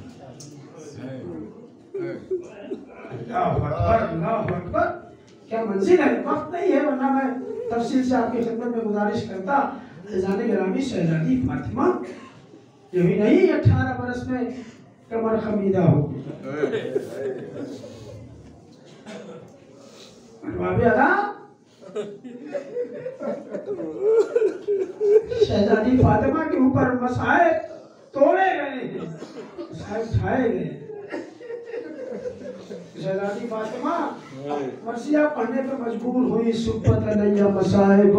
अल्लाह अकबर, क्या मंजिल है। वक्त नहीं है वरना मैं तफसील से आपकी खिदमत में गुजारिश करता। फ़ैज़ान गिरामी शहजादी फातिमा यही नहीं 18 बरस में कमर खमीदा हो गई। शहजादी फातिमा के ऊपर मसाइब तोड़े गए हैं, मसाइब उठाए गए। शहजादी फातिमा मरसिया पढ़ने पर मजबूर हुई। सुब्बत अलैया मसाइब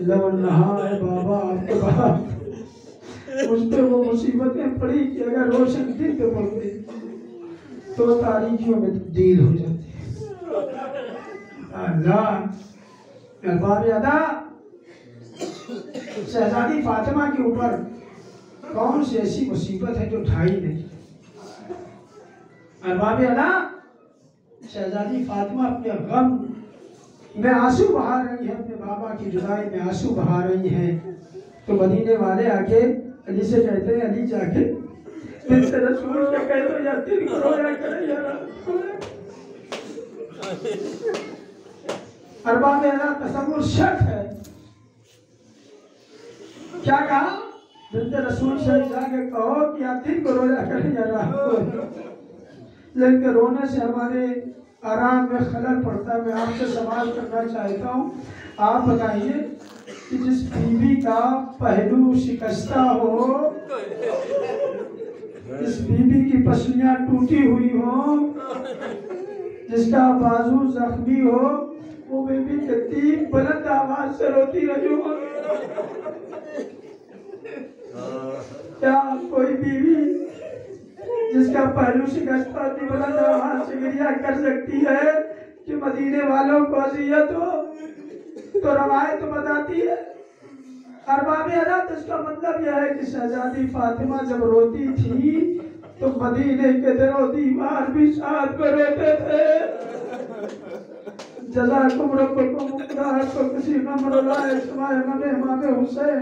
लवन नहाए बाबा आपके बाद उस पे वो मुसीबतें पड़ी कि अगर रोशन दिन पे पड़ती तो तारीखियों में तब्दील हो जाती। अल्लाह अहबाब अदा, शहजादी फातिमा के ऊपर कौन सी ऐसी मुसीबत है जो ढाई नहीं। अहबाब अदा, शहजादी फातिमा अपने गम में आंसू बहा रही है, अपने बाबा की जुदाई में आंसू बहा रही है। तो मदीने वाले आके अली से कहते हैं, अली जाके बिन्त रसूल से कह दो या दिल को रोया करे या अरबाब अल्लाह तसव्वुर शर्त है। क्या कहा? बिन्त रसूल से जाके कहो कि या दिल को रोया करे या रात को। लेकिन रोने से हमारे आराम में खलल पड़ता है। मैं आपसे सवाल करना चाहता हूँ, आप बताइए कि जिस बीवी का पहलू शिकस्ता हो इस बीबी की पसलियां टूटी हुई हो, जिसका बाजू जख्मी हो, वो बीबी कितनी बुलंद आवाज से रोती रही हो। क्या कोई बीवी जिसका पहलू शिकस्त पर बुलंद आवाज से गिरिया कर सकती है कि मदीने वालों को अजियत हो? तो रवायत बताती है अरबाब अदा, इसका मतलब यह है कि शहजादी फातिमा जब रोती थी तो मदीने के दिनों दीवार भी साथ में रोते थे। जज़ाकुम रब्बुकुम मुक़दार किसी नमरुल्लाह इस्माइल मने इमाम हुसैन।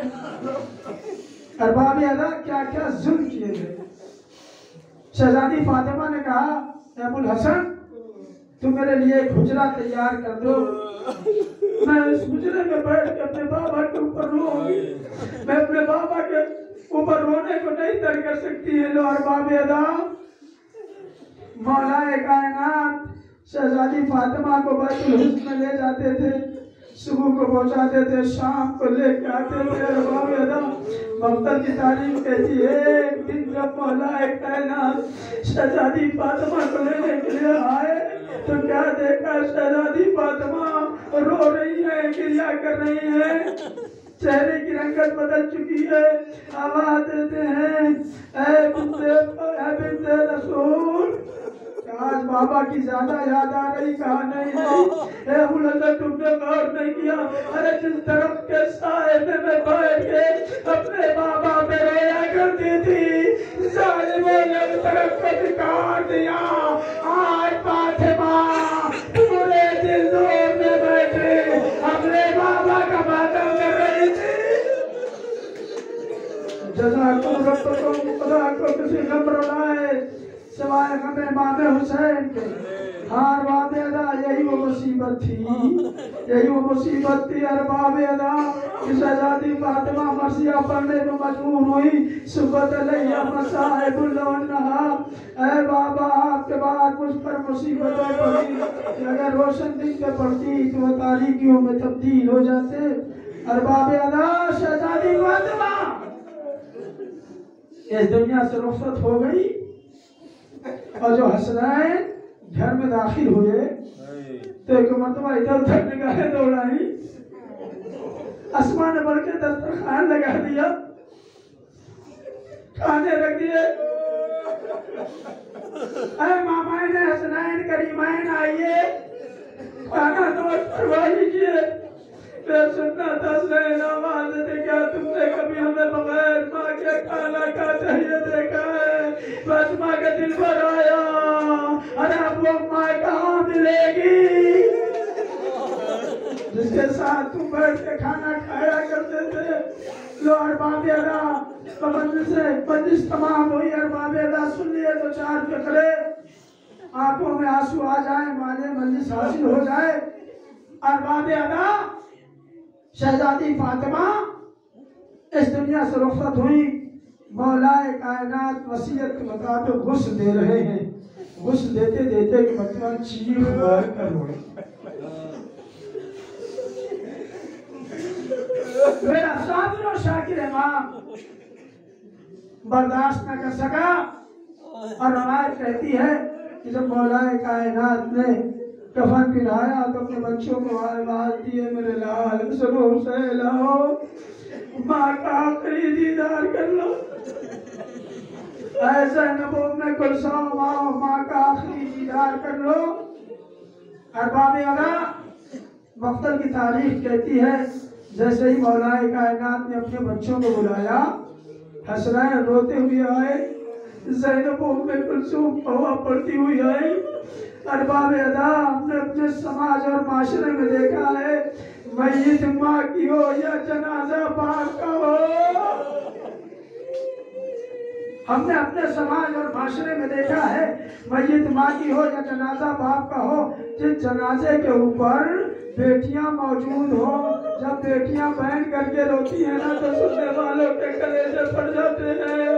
अरबाब अदा क्या क्या जुल्म किए गए। शहजादी फातिमा ने कहा, अबुल हसन तुम मेरे लिए एक हुजरा तैयार कर दो, मैं इस हुजरे में बैठ के अपने बाबा के ऊपर रोऊंगी। मैं अपने बाबा के ऊपर रोने को नहीं तर्क कर सकती है। लो अरबाब अदा, मौलाए कायनात शहजादी फातिमा को बैतुल हुस्न में ले जाते थे, सुबह को पहुंचाते थे, शाम को लेके आते थे। अरबाब अदा मक्तल की तारीफ कहती है, एक दिन जब मौलाए कायनात शहजादी फातिमा को लेने के लिए आए तो क्या देखा, शहजादी फातिमा रो रही है, गिरिया कर रही है, चेहरे की रंगत बदल चुकी है। आवाज देते हैं, ऐ बिन्ते रसूल, आज बाबा की ज्यादा याद आ रही? कहा नहीं। अबुल हसन तुमने गौर नहीं किया? अरे जिस तरफ के साए में मैं बैठ के अपने बाबा पे रोया करती थी, जालिमों ने उस तरफ को धिक्कार दिया। आज फातिमा पूरे दिल जोर में बैठे अपने बाबा का मातम कर रही थी। जज़ाकुम रब्बुकुम मुक़दार किसी नंबर लाए सिवाय हमें इमाम हुसैन के। हार बाब अदा, यही वो मुसीबत थी, यही वो मुसीबत थी अरबाब अदा कि शहजादी फातिमा मरसिया पढ़ने में मजबूर हुई। सुबह अलैया मसाइबुल नहा, ऐ बाबा आपके बाद मुझ पर मुसीबतें पड़ी, अगर रोशन दिन पे पड़ती तो वह तारीकियों में तब्दील हो जाते। अरबाब अदा शहजादी फातिमा इस दुनिया से रुखसत हो गई और जो हसनैन घर में दाखिल हुए तो एक मरतबा इधर उधर निगाहें दौड़ाई, आसमान ने बढ़ के दस्तरखान लगा दिया, खाने रख दिए। अरे मामाइन हसनैन करीमाइन आइए, खाना नोट करवा लीजिए। मैं सुनना था सैन आवाज दे, क्या तुमने कभी हमें बगैर माँ के खाना का चाहिए देखा है? बस माँ का दिल भर आया, अरे अब वो माँ कहाँ मिलेगी जिसके साथ तुम बैठ के खाना खाया करते थे? लो अरबाब अदा बंदिश तमाम हुई। अरबाब अदा सुन लिए तो चार फिक्रे, आंखों में आंसू आ जाए, माने मंजिश हासिल हो जाए। अरबाब अदा शहजादी फातिमा इस दुनिया से रुखसत हुई। मौलाए कायनात वसीयत के मुताबिक गुस्ल दे रहे हैं, गुस्ल देते देते कि मतलब चीख मार कर रोए। मेरा साबिर और शाकिर इमाम बर्दाश्त न कर सका और रवायत कहती है कि जब मौलाए कायनात ने कफन पिराया तो अपने बच्चों को आवाज दिए, मेरे लाल सुनो से लाओ, माँ का आखिरी दीदार कर लो। ऐसे नबो में कुलसाओ आओ, माँ का आखिरी दीदार कर लो। अरबाब अदा मक्तल की तारीफ कहती है, जैसे ही मौलाए कायनात ने अपने बच्चों को बुलाया, हसनैन रोते हुए आए, ज़ैनब में कुलसूम हवा पड़ती हुई आई। अरबाब अदा हमने अपने समाज और माशरे में देखा है, मैयत माँ की हो या जनाजा बाप का हो, हमने अपने समाज और माशरे में देखा है, मैयत माँ की हो या जनाजा बाप का हो, जिस जनाजे के ऊपर बेटियां मौजूद हो, जब बेटियां बहन करके रोती है ना तो सुनने वालों के कलेजे फट जाते हैं।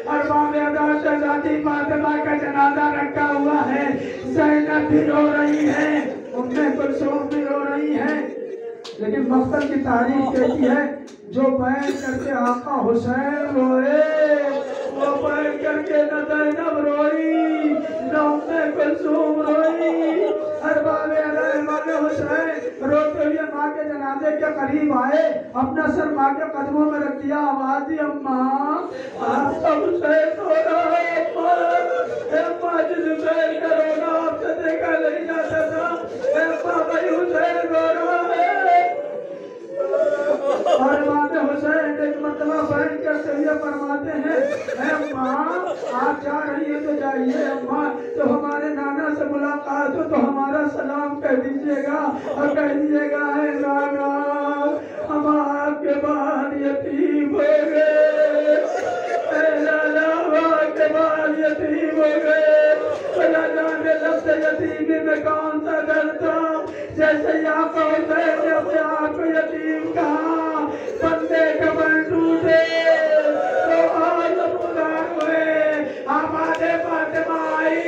अरबाब अदा शहजादी फातिमा का जनाजा रखा हुआ है, ज़ैनब भी रो रही है, उम्मे कुलसूम भी रो रही है, लेकिन मक्तल की तारीफ कहती है जो बैठ करके आका हुसैन रोए, वो बैठ के करके न ज़ैनब रोई न उम्मे कुलसूम रोई। अरबाब इमाम हुसैन रोते हुए माँ के जनाजे के करीब आए, अपना सर माँ के कदमों में रख दिया, आवाज दी, अम्मा आपका हुसैन रो रहा है। अम्मा जिस हुसैन का रोना आपसे देखा नहीं जाता था, अम्मा भाई हुसैन रो रहा है। और इमाम हुसैन एक मरतबा बैठ करते हुए फरमाते हैं, अम्मा आप जा रही है तो जाइए, अम्मा तो हमारे नाना से मुलाकात हो तो हमारा सलाम कह दीजिएगा और कह दीजिएगा, है नाना हम आपके बाद यतीम हो गए, नाना आपके बाद यतीम हो गए। भला जाने लफ्ज़ यतीमी में कौन सा दर्द था, जैसे यहाँ हुसैन ने अपने आप को यतीम कहा, बंदे कमर टूटे तो आज उदार हुए, हमारे फातिमा आई,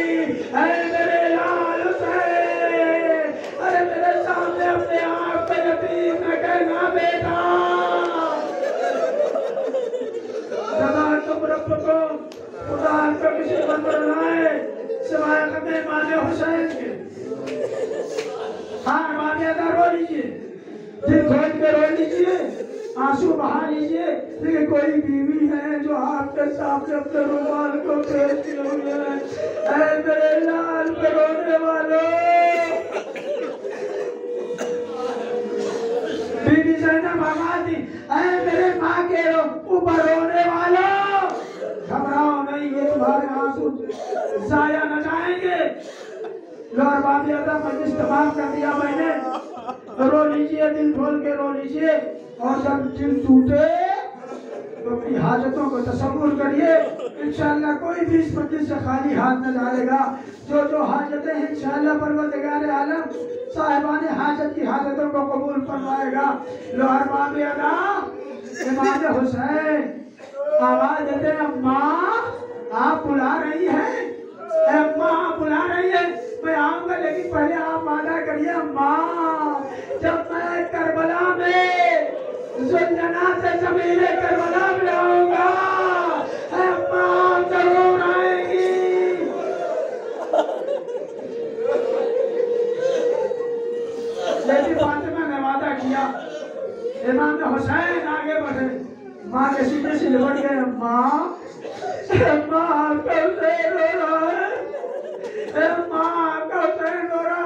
है मेरे लाल हुसैन, अरे मेरे सामने अपने आप को यतीम न कहना बेटा। जब तुम रब को उदार को किसी पर बनाए सिवाय कदे इमाम हुसैन के। हाँ इमाम अदा रो लीजिए, दिल खोल के रो लीजिए, आंसू बहा लीजिए, लेकिन कोई बीवी है जो आपके सामने अपने रुमाल को फेरती हुई है, ऐ मेरे लाल पे रोने वालों। बीवी ज़ैनब आवाज़ दी, ऐ मेरे माँ के ऊपर रोने वालों, घबराओ नहीं, ये तुम्हारे आंसू जाया न जाएंगे। और बाबी अदा मजलिस तमाम कर दिया मैंने, रो लीजिए, दिल खोल के रो लीजिए, और जब दिल टूटे तो अपनी हाजतों को तसव्वुर करिए, इंशाअल्लाह कोई भी इस मजलिस से खाली हाथ न जाएगा। जो हाजतें हैं इंशाअल्लाह परवरदिगार आलम साहिबान हाजत की हाजतों को कबूल फरमाएगा। लोहर बाबी अदा इमाम हुसैन आवाज देते, अम्मा आप बुला रही हैं, अम्मा आप बुला रही है, मैं आऊंगा, लेकिन पहले आप वादा करिए अम्मा, जब मैं करबला में जुल्जना से ज़मीने करबला में आऊंगा, अम्मा आप जरूर आएंगी। लेकिन फातिमा ने वादा किया। इमाम हुसैन आगे बढ़े, माँ के सीने से लिपट गए, अम्मा अम्मा आपका हुसैन रो रहा है, अम्मा आपका हुसैन रो रहा है।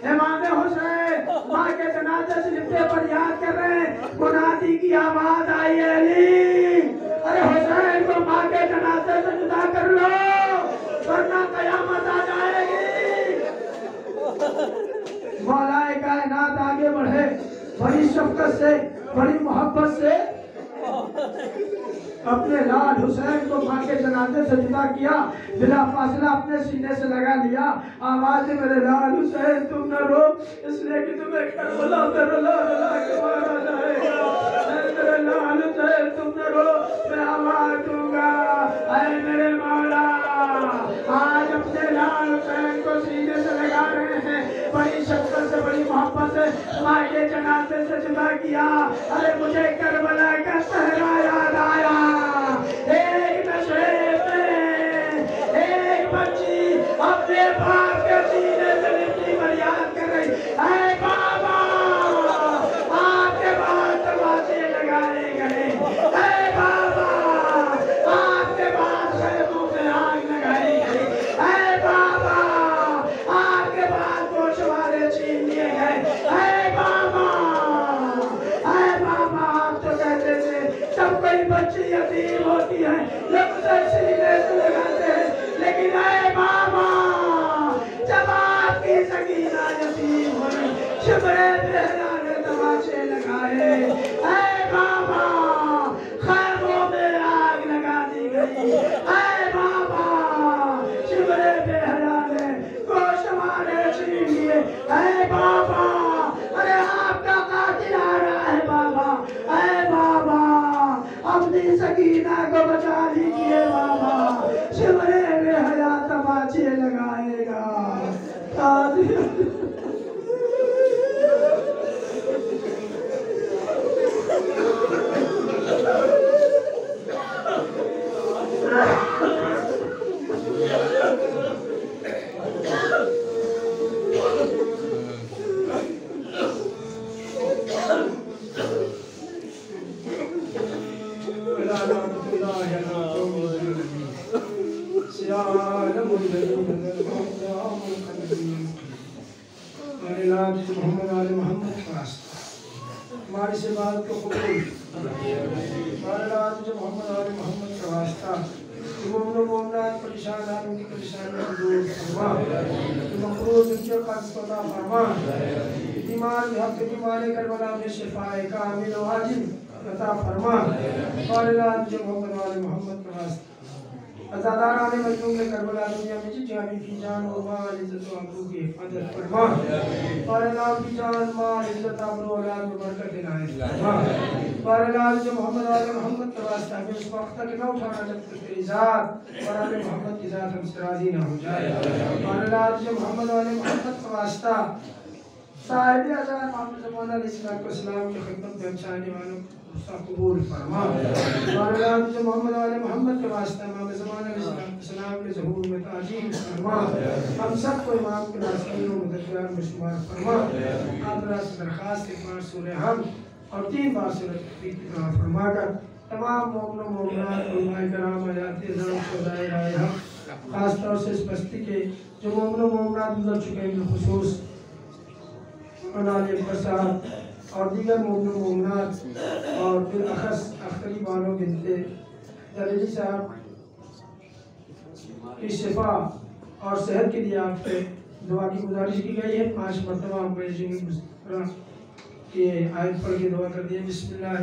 इमाम हुसैन माँ के जनाजे से लिपटे पर याद कर रहे हैं, मुनादी की आवाज आई, अली अरे हुसैन को माँ के जनाजे से जुदा कर लो वरना कयामत आ जाएगी। मौलाए कायनात आगे बढ़े, बड़ी शफकत से बड़ी मोहब्बत से अपने लाल हुसैन को माँ के जनाजे से जुदा किया, बिला फासला अपने सीने से लगा लिया। आवाज मेरे लाल हुसैन तुम न रो, इसलिए कि तुम्हें करबला में रुला रुला के मारा जाएगा। मेरे लाल हुसैन तुम न रो, मैं आवाज दूंगा, ऐ मेरे मौला आज अपने लाल हुसैन को सीने से लगा रहे हैं, बड़ी शक्कर से बड़ी मोहब्बत से माँ के जनाजे से जुदा किया। अरे मुझे करबला का सहरा याद आया, एक नशे में एक बच्ची अपने बाप के सीने से लिपटी फरियाद कर रही, ऐ बाबा आपके बाद तमाचे लगाए गए, ऐ बाबा आपके बाद खैमों में आग लगाई गई, ऐ बाबा आपके बाद गोशवारे छीन लिए गए, ऐ बाबा आप तो कहते थे जब कोई बच्ची यतीम होती है लोग उसे सीने से लगाते हैं, लेकिन ऐ बाबा जब आपकी सकीना यतीम हुई शिमरे बेहरा ने तमाचे लगाए, ऐ बाबा खैमों में आग लगा दी गई, ऐ बाबा शिमरे बेहरा ने गोशवारे छीन लिए, ऐ बाबा अरे आपका कातिल आ रहा है बाबा, ऐ बाबा अपनी सकीना को बचा लीजिए बाबा, शिमरे में हया तमाचे लगाएगा। हमारी से बात को कबूल मोहम्मद का वास्ता परेशान उनकी परेशानियां दूर फरमा, मकरूज उनके कर्ज अता फरमा, बीमार हक बीमारी करबला में शिफाए कामिल व आजिल अता फरमा। मोहम्मद का वास्ता अज़ादाराने मजलूम ने करबला दुनिया में जानी की जान और माल इज्जत व आबरू की हिफाजत फरमा। बारलाल की जान माल इज्जत आबरू औलाद में बरकत इनायत फरमा। बारलाल जो मोहम्मद का वास्ता हमें उस वक्त तक न उठाना जब तक तेरी ज़ात और आले मोहम्मद की ज़ात हमसे राज़ी न हो जाए। बारलाल जो मोहम्मद का वास्ता साहिब आज़ाद मोहम्मद ज़माना अलैहिस्सलाम की खिदमत में पहुंचाने वालों उसका कबूल फरमा। बारलाल जो मोहम्मद के वास्ता इमाम ज़माना अलैहिस्सलाम के ज़हूर में ताजीम फरमा। हम सबको इमाम के नासिरीन व मुदक्किरान में शुमार फरमा। आपरा से दरख्वास्त एक बार सूरह हम और 3 बार सूरह तकबीर की तिलावत फरमाकर तमाम मोमिन मोमिनात उलमाए कराम हयात इज़ाम शोहदाए राह हक खास तौर से इस बस्ती के जो मोमिन मोमिनात गुज़र चुके हैं बिलखुसूस अनाले प्रसाद और दीगर मोमिन मोमिनात और बिलअख़स अख्तरी बानो बिनते जलीली साहब की शिफा और सेहत के लिए आपसे दुआ की गुजारिश की गई है। 5 मरतबा की आयत पढ़ के दुआ कर दिए। बिस्मिल्लाह।